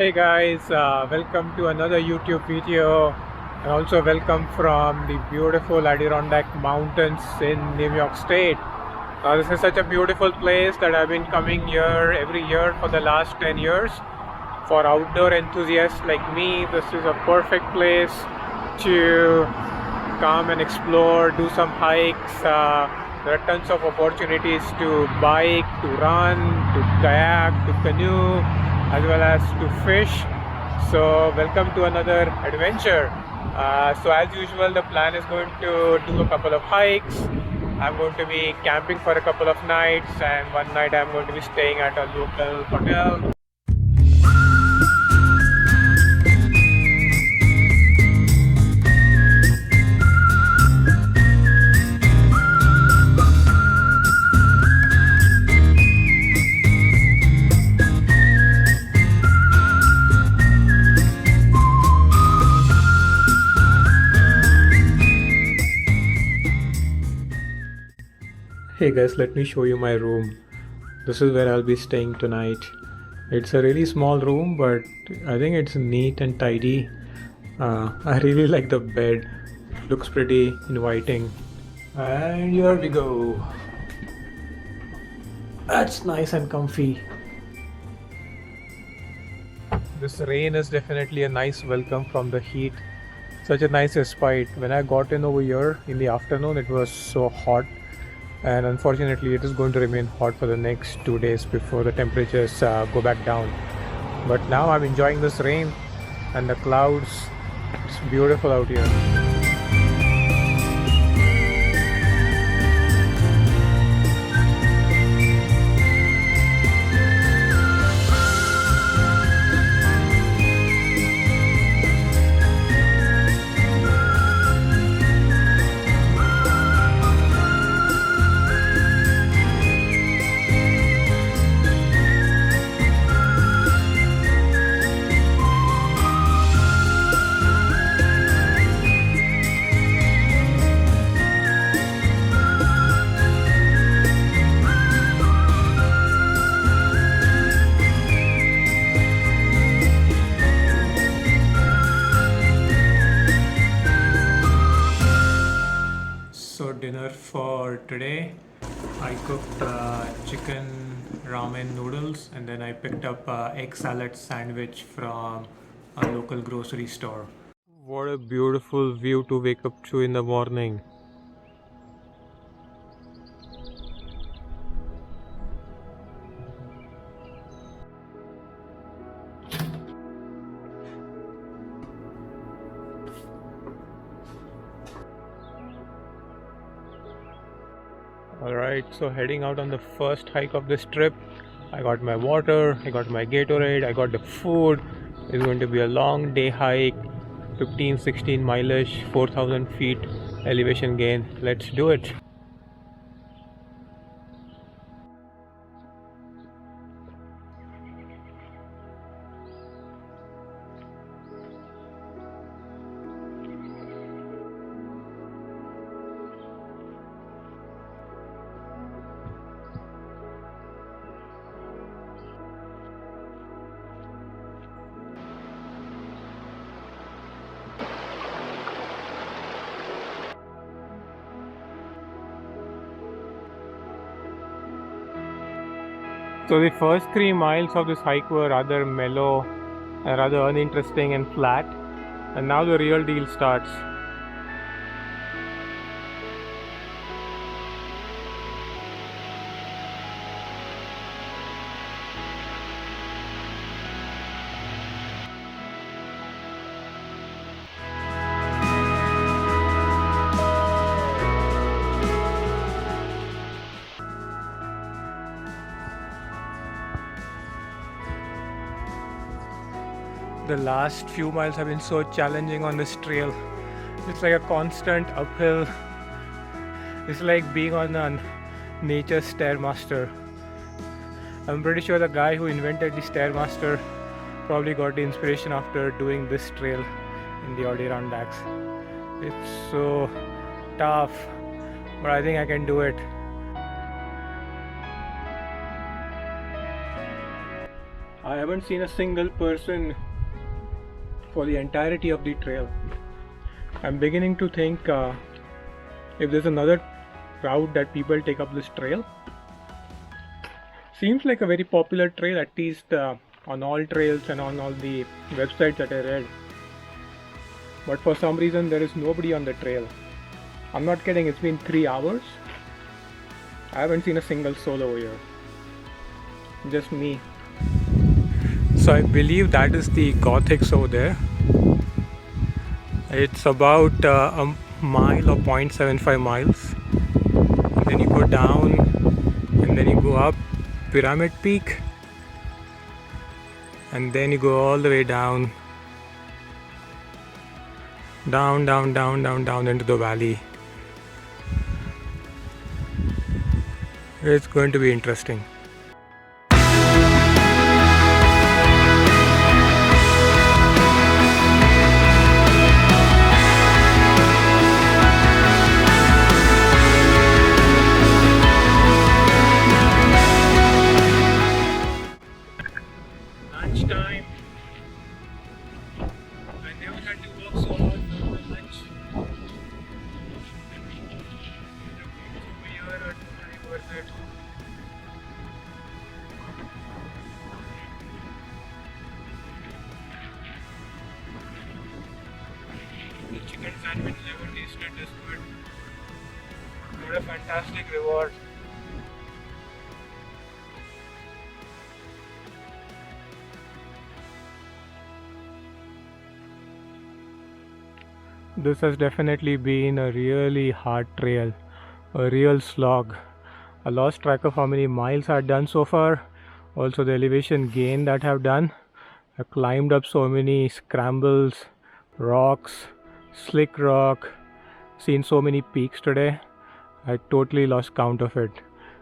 Hey guys, welcome to another YouTube video and also welcome from the beautiful Adirondack Mountains in New York State. This is such a beautiful place that I've been coming here every year for the last 10 years. For outdoor enthusiasts like me, this is a perfect place to come and explore, do some hikes. There are tons of opportunities to bike, to run, to kayak, to canoe, as well as to fish. So welcome to another adventure. So as usual, the plan is going to do a couple of hikes. I'm going to be camping for a couple of nights, and one night I'm going to be staying at a local hotel. Hey guys, let me show you my room. This is where I'll be staying tonight. It's a really small room, but I think it's neat and tidy. I really like the bed. Looks pretty inviting. And here we go. That's nice and comfy. This rain is definitely a nice welcome from the heat. Such a nice respite. When I got in over here in the afternoon, it was so hot. And unfortunately it is going to remain hot for the next 2 days before the temperatures go back down. But now I'm enjoying this rain and the clouds. It's beautiful out here. So dinner for today, I cooked chicken ramen noodles, and then I picked up egg salad sandwich from a local grocery store. What a beautiful view to wake up to in the morning. Alright, so heading out on the first hike of this trip. I got my water, I got my Gatorade, I got the food. It's going to be a long day hike, 15-16 mileage, 4,000 feet elevation gain. Let's do it. So the first 3 miles of this hike were rather mellow and rather uninteresting and flat, and now the real deal starts. The last few miles have been so challenging on this trail. It's like a constant uphill. It's like being on a nature stairmaster. I'm pretty sure the guy who invented the stairmaster probably got the inspiration after doing this trail in the Adirondacks. It's so tough, but I think I can do it. I haven't seen a single person for the entirety of the trail. I'm beginning to think if there's another route that people take up this trail. Seems like a very popular trail, at least on all trails and on all the websites that I read. But for some reason there is nobody on the trail. I'm not kidding, it's been 3 hours. I haven't seen a single soul over here. Just me. So I believe that is the Gothics over there. It's about a mile or 0.75 miles. And then you go down and then you go up Pyramid Peak. And then you go all the way down into the valley. It's going to be interesting. Lunchtime. I never had to work so hard for my lunch. Over here are totally worth it. The chicken sandwich never tasted this good. What a fantastic reward. This has definitely been a really hard trail, a real slog. I lost track of how many miles I've done so far, also the elevation gain that I've done. I climbed up so many scrambles, rocks, slick rock, seen so many peaks today. I totally lost count of it.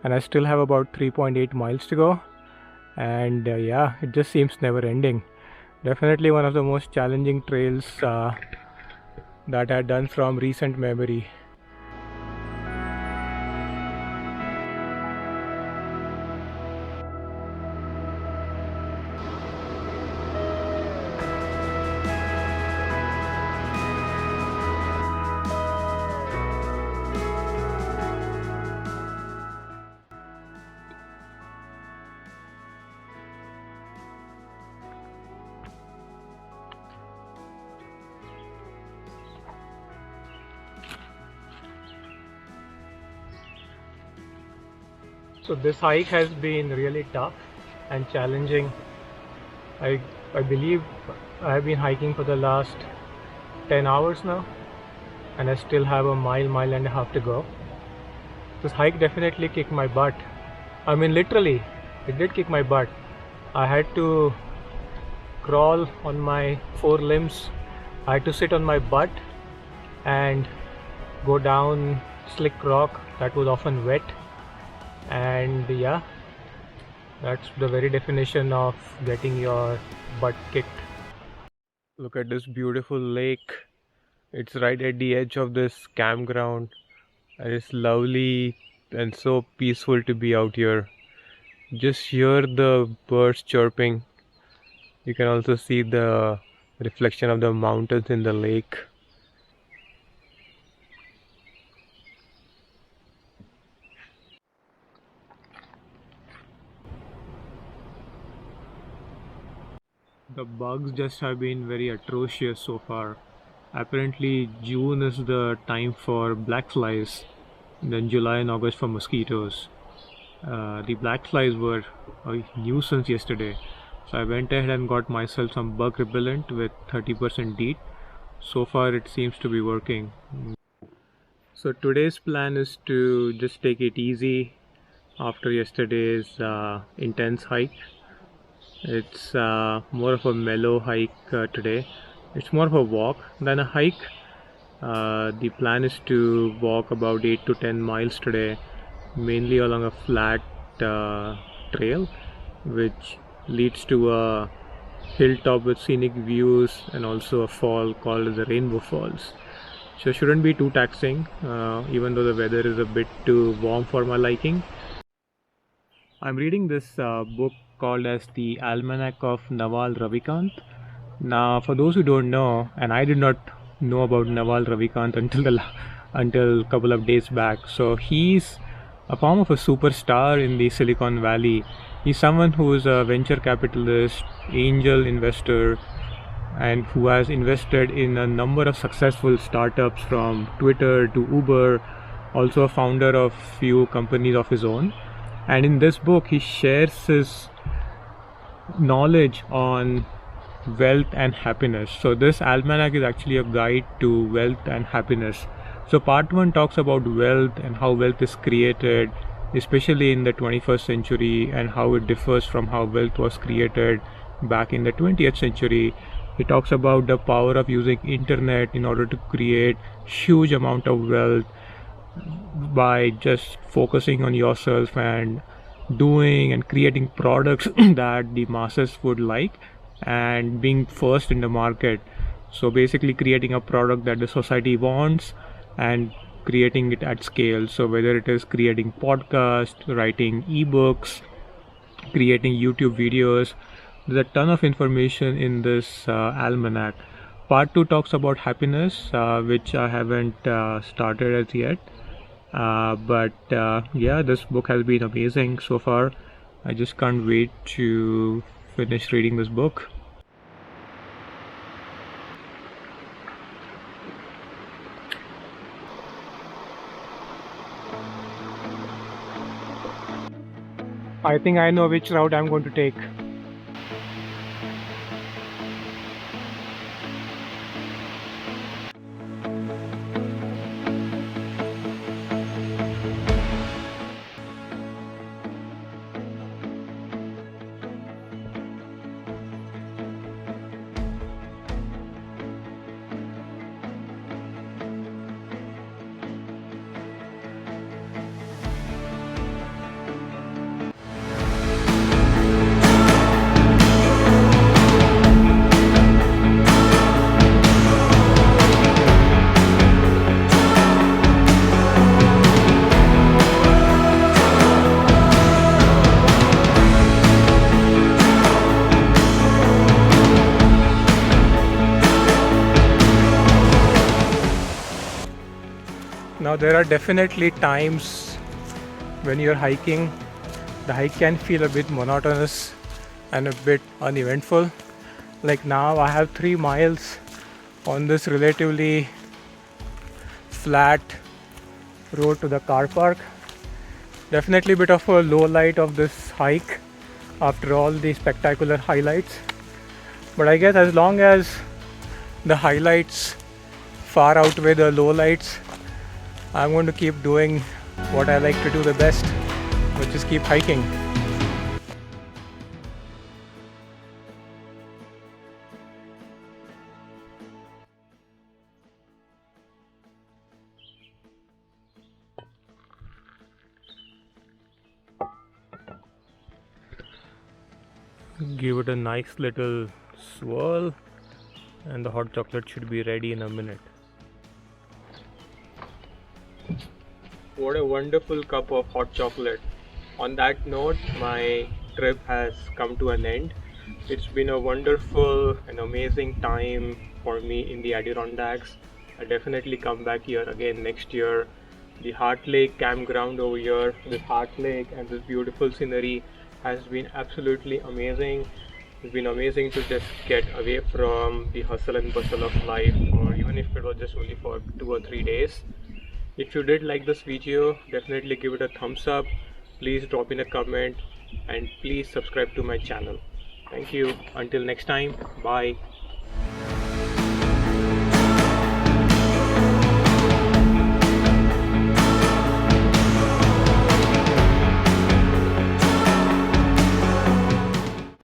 And I still have about 3.8 miles to go. And yeah, it just seems never ending. Definitely one of the most challenging trails that I've done from recent memory. So this hike has been really tough and challenging. I believe I have been hiking for the last 10 hours now, and I still have a mile and a half to go. This hike definitely kicked my butt. I mean, literally, it did kick my butt. I had to crawl on my 4 limbs. I had to sit on my butt and go down slick rock that was often wet. And yeah, that's the very definition of getting your butt kicked. Look at this beautiful lake. It's right at the edge of this campground, and it's lovely and so peaceful to be out here. Just hear the birds chirping. You can also see the reflection of the mountains in the lake. The bugs just have been very atrocious so far. Apparently June is the time for black flies, then July and August for mosquitoes. The black flies were a nuisance yesterday, so I went ahead and got myself some bug repellent with 30% DEET. So far it seems to be working. So today's plan is to just take it easy after yesterday's intense hike. It's more of a mellow hike today. It's more of a walk than a hike. The plan is to walk about 8 to 10 miles today, mainly along a flat trail which leads to a hilltop with scenic views and also a fall called the Rainbow Falls. So it shouldn't be too taxing, even though the weather is a bit too warm for my liking. I'm reading this book called as the Almanack of Naval Ravikant. Now, for those who don't know, and I did not know about Naval Ravikant until a couple of days back. So he's a form of a superstar in the Silicon Valley. He's someone who is a venture capitalist, angel investor, and who has invested in a number of successful startups from Twitter to Uber, also a founder of few companies of his own. And in this book, he shares his knowledge on wealth and happiness. So this almanac is actually a guide to wealth and happiness. So part 1 talks about wealth and how wealth is created, especially in the 21st century, and how it differs from how wealth was created back in the 20th century. He talks about the power of using internet in order to create huge amount of wealth by just focusing on yourself and doing and creating products that the masses would like and being first in the market. So basically creating a product that the society wants and creating it at scale. So whether it is creating podcasts, writing ebooks, creating YouTube videos, there's a ton of information in this almanac. Part 2 talks about happiness, which I haven't started as yet. But yeah, this book has been amazing so far. I just can't wait to finish reading this book. I think I know which route I'm going to take. Now there are definitely times when you're hiking, the hike can feel a bit monotonous and a bit uneventful. Like now I have 3 miles on this relatively flat road to the car park. Definitely a bit of a low light of this hike after all the spectacular highlights. But I guess as long as the highlights far outweigh the low lights, I'm going to keep doing what I like to do the best, which is keep hiking. Give it a nice little swirl and the hot chocolate should be ready in a minute. What a wonderful cup of hot chocolate. On that note, my trip has come to an end. It's been a wonderful and amazing time for me in the Adirondacks. I'll definitely come back here again next year. The Heart Lake Campground over here, this Heart Lake and this beautiful scenery has been absolutely amazing. It's been amazing to just get away from the hustle and bustle of life, or even if it was just only for 2 or 3 days. If you did like this video, definitely give it a thumbs up. Please drop in a comment and please subscribe to my channel. Thank you. Until next time, bye.